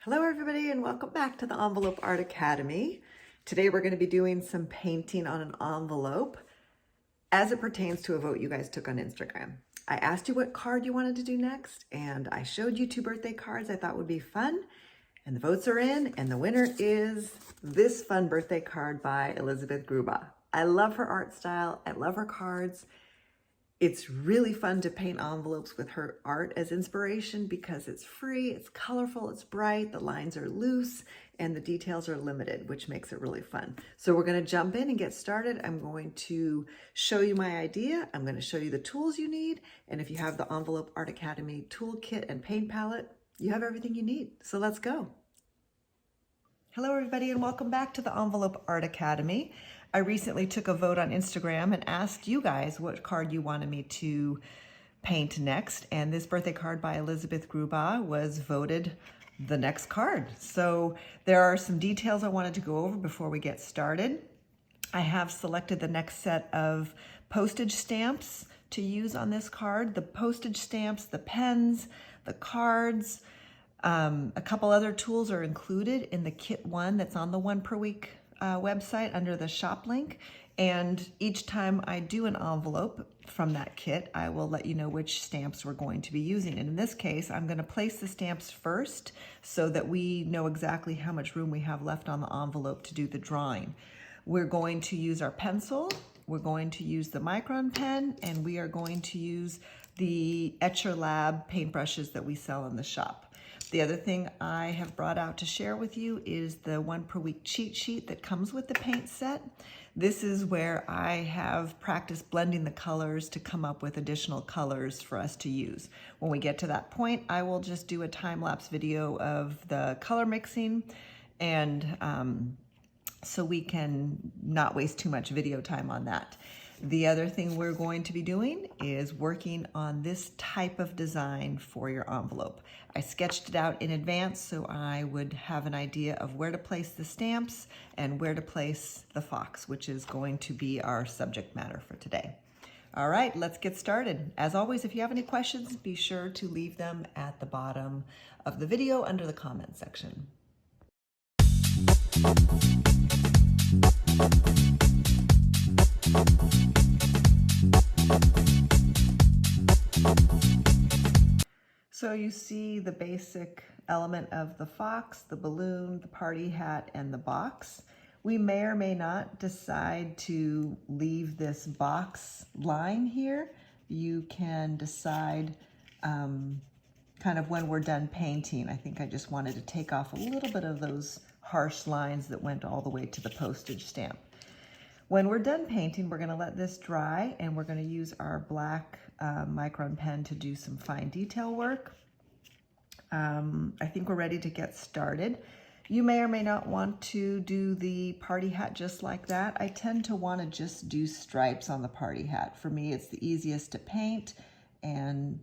Hello everybody and welcome back to the Envelope Art Academy. Today we're going to be doing some painting on an envelope as it pertains to a vote you guys took on Instagram. I asked you what card you wanted to do next and I showed you 2 birthday cards I thought would be fun, and the votes are in, and the winner is this fun birthday card by Elizabeth Grubaugh. I love her art style. I love her cards. It's really fun to paint envelopes with her art as inspiration because it's free, it's colorful, it's bright, the lines are loose, and the details are limited, which makes it really fun. So we're going to jump in and get started. I'm going to show you my idea. I'm going to show you the tools you need. And if you have the Envelope Art Academy toolkit and paint palette, you have everything you need. So let's go. Hello everybody and welcome back to the Envelope Art Academy. I recently took a vote on Instagram and asked you guys what card you wanted me to paint next, and this birthday card by Elizabeth Grubaugh was voted the next card. So there are some details I wanted to go over before we get started. I have selected the next set of postage stamps to use on this card. The postage stamps, the pens, the cards, a couple other tools are included in the kit one that's on the 1 per week website under the shop link. And each time I do an envelope from that kit, I will let you know which stamps we're going to be using. And in this case, I'm going to place the stamps first so that we know exactly how much room we have left on the envelope to do the drawing. We're going to use our pencil, we're going to use the Micron pen, and we are going to use the Etcher Lab paint brushes that we sell in the shop. The other thing I have brought out to share with you is the 1 per week cheat sheet that comes with the paint set. This is where I have practiced blending the colors to come up with additional colors for us to use. When we get to that point, I will just do a time-lapse video of the color mixing, and so we can not waste too much video time on that. The other thing we're going to be doing is working on this type of design for your envelope. I sketched it out in advance so I would have an idea of where to place the stamps and where to place the fox, which is going to be our subject matter for today. All right, let's get started. As always, if you have any questions, be sure to leave them at the bottom of the video under the comment section. So you see the basic element of the fox, the balloon, the party hat, and the box. We may or may not decide to leave this box line here. You can decide kind of when we're done painting. I think I just wanted to take off a little bit of those harsh lines that went all the way to the postage stamp. When we're done painting, we're going to let this dry, and we're going to use our black Micron pen to do some fine detail work. I think we're ready to get started. You may or may not want to do the party hat just like that. I tend to want to just do stripes on the party hat. For me, it's the easiest to paint and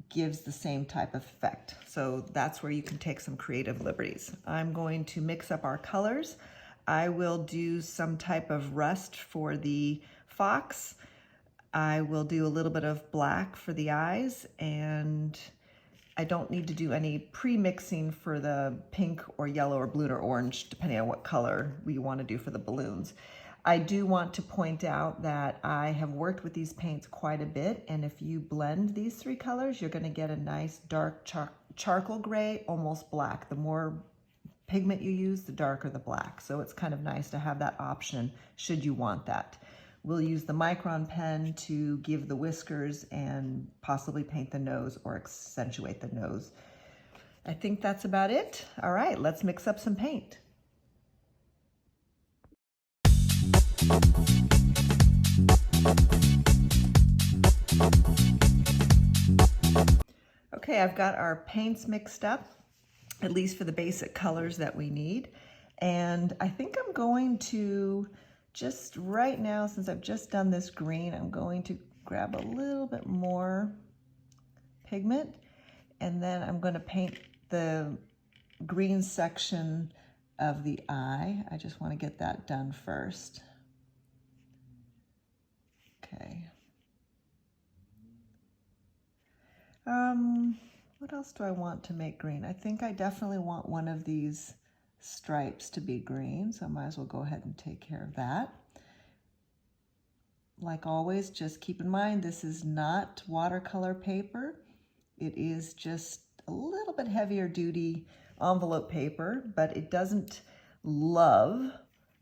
gives the same type of effect. So that's where you can take some creative liberties. I'm going to mix up our colors. I will do some type of rust for the fox. I will do a little bit of black for the eyes, and I don't need to do any pre-mixing for the pink or yellow or blue or orange, depending on what color we want to do for the balloons. I do want to point out that I have worked with these paints quite a bit, and if you blend these 3 colors, you're going to get a nice dark charcoal gray, almost black. The more pigment you use, the darker the black. So it's kind of nice to have that option should you want that. We'll use the Micron pen to give the whiskers and possibly paint the nose or accentuate the nose. I think that's about it. All right, let's mix up some paint. Okay, I've got our paints mixed up, at least for the basic colors that we need. And I think I'm going to just right now, since I've just done this green, I'm going to grab a little bit more pigment, and then I'm going to paint the green section of the eye. I just want to get that done first. Okay. What else do I want to make green? I think I definitely want one of these stripes to be green, so I might as well go ahead and take care of that. Like always, just keep in mind this is not watercolor paper. It is just a little bit heavier duty envelope paper, but it doesn't love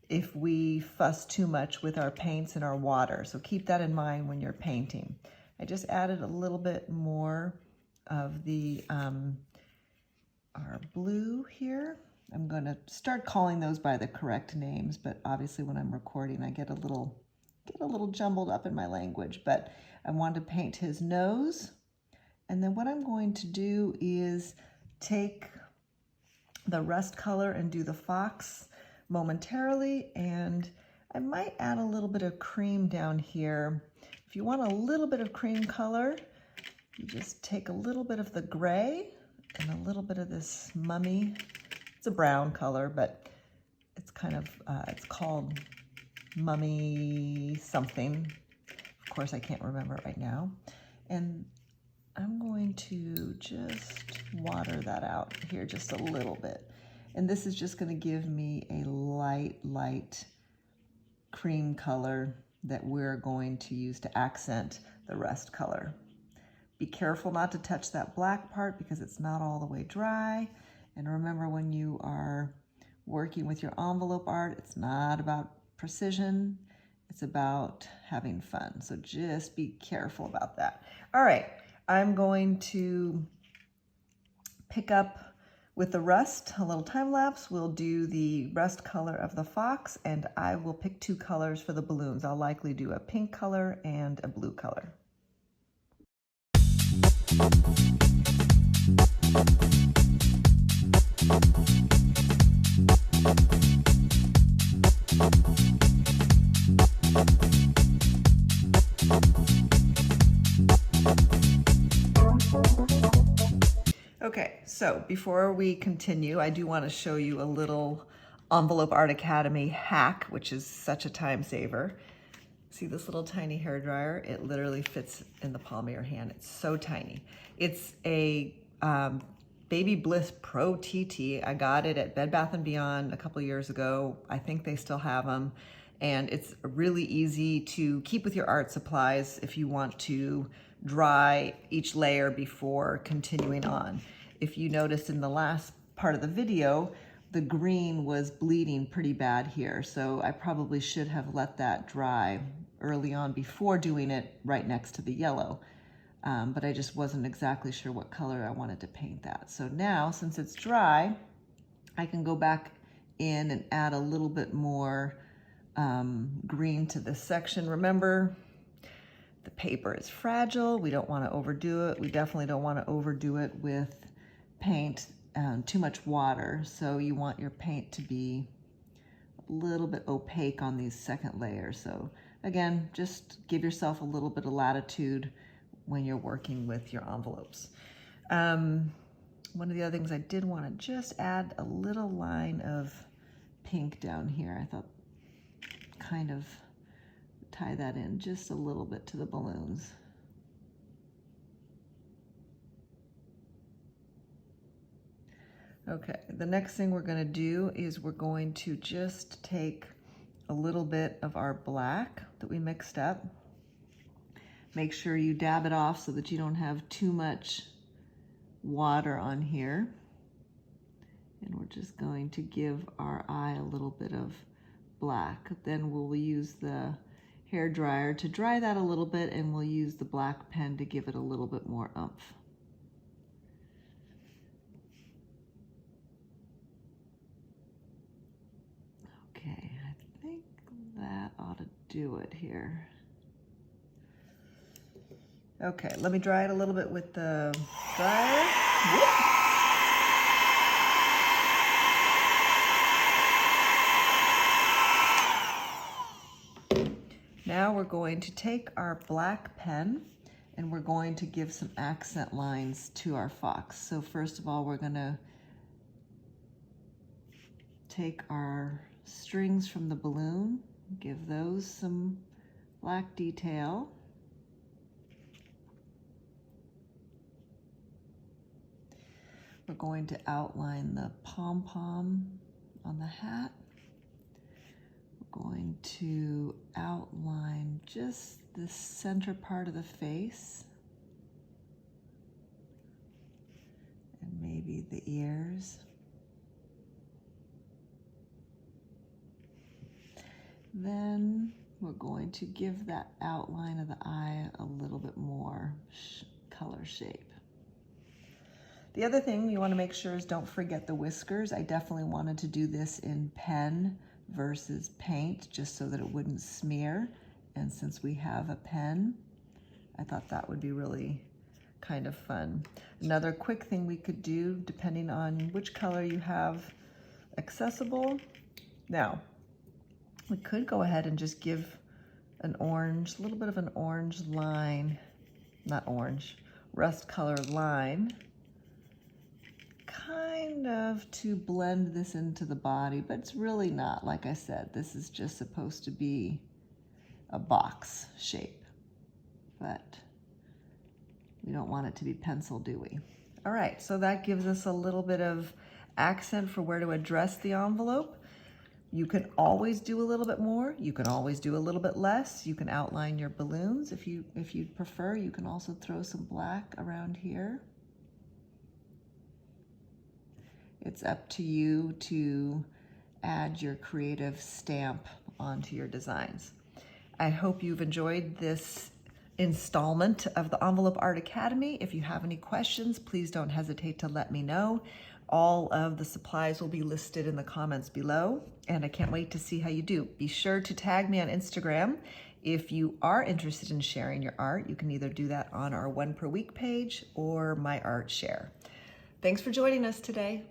if we fuss too much with our paints and our water. So keep that in mind when you're painting. I just added a little bit more of the our blue here. I'm going to start calling those by the correct names, but obviously when I'm recording I get a little jumbled up in my language. But I want to paint his nose, and then what I'm going to do is take the rust color and do the fox momentarily, and I might add a little bit of cream down here. If you want a little bit of cream color, you just take a little bit of the gray and a little bit of this mummy. It's a brown color, but it's kind of, it's called mummy something. Of course, I can't remember it right now. And I'm going to just water that out here just a little bit. And this is just going to give me a light cream color that we're going to use to accent the rust color. Be careful not to touch that black part because it's not all the way dry. And remember, when you are working with your envelope art, it's not about precision, it's about having fun. So just be careful about that. All right, I'm going to pick up with the rust, a little time lapse. We'll do the rust color of the fox, and I will pick two colors for the balloons. I'll likely do a pink color and a blue color. Okay, so before we continue, I do want to show you a little Envelope Art Academy hack, which is such a time saver. See this little tiny hairdryer? It literally fits in the palm of your hand. It's so tiny. It's a Baby Bliss Pro TT. I got it at Bed Bath & Beyond a couple years ago. I think they still have them. And it's really easy to keep with your art supplies if you want to dry each layer before continuing on. If you noticed in the last part of the video, the green was bleeding pretty bad here, so I probably should have let that dry early on before doing it right next to the yellow. But I just wasn't exactly sure what color I wanted to paint that. So now, since it's dry, I can go back in and add a little bit more green to this section. Remember, the paper is fragile. We don't want to overdo it. We definitely don't want to overdo it with paint and too much water. So you want your paint to be a little bit opaque on these second layers. So again, just give yourself a little bit of latitude when you're working with your envelopes. One of the other things I did want to just add a little line of pink down here. I thought kind of tie that in just a little bit to the balloons. Okay, the next thing we're going to do is we're going to just take a little bit of our black that we mixed up. Make sure you dab it off so that you don't have too much water on here. And we're just going to give our eye a little bit of black. Then we'll use the hair dryer to dry that a little bit, and we'll use the black pen to give it a little bit more oomph. Okay, I think that ought to do it here. Okay, let me dry it a little bit with the dryer. Whoop. Now we're going to take our black pen and we're going to give some accent lines to our fox. So first of all, we're going to take our strings from the balloon, give those some black detail. We're going to outline the pom-pom on the hat. We're going to outline just the center part of the face and maybe the ears. Then we're going to give that outline of the eye a little bit more color shape. The other thing you want to make sure is don't forget the whiskers. I definitely wanted to do this in pen versus paint just so that it wouldn't smear. And since we have a pen, I thought that would be really kind of fun. Another quick thing we could do, depending on which color you have accessible. Now, we could go ahead and just give an orange, a little bit of an orange line, not orange, rust colored line, kind of to blend this into the body, but it's really not. Like I said, this is just supposed to be a box shape, but we don't want it to be pencil, do we? All right, so that gives us a little bit of accent for where to address the envelope. You can always do a little bit more. You can always do a little bit less. You can outline your balloons if you'd prefer. You can also throw some black around here. It's up to you to add your creative stamp onto your designs. I hope you've enjoyed this installment of the Envelope Art Academy. If you have any questions, please don't hesitate to let me know. All of the supplies will be listed in the comments below, and I can't wait to see how you do. Be sure to tag me on Instagram. If you are interested in sharing your art, you can either do that on our 1 per week page or my art share. Thanks for joining us today.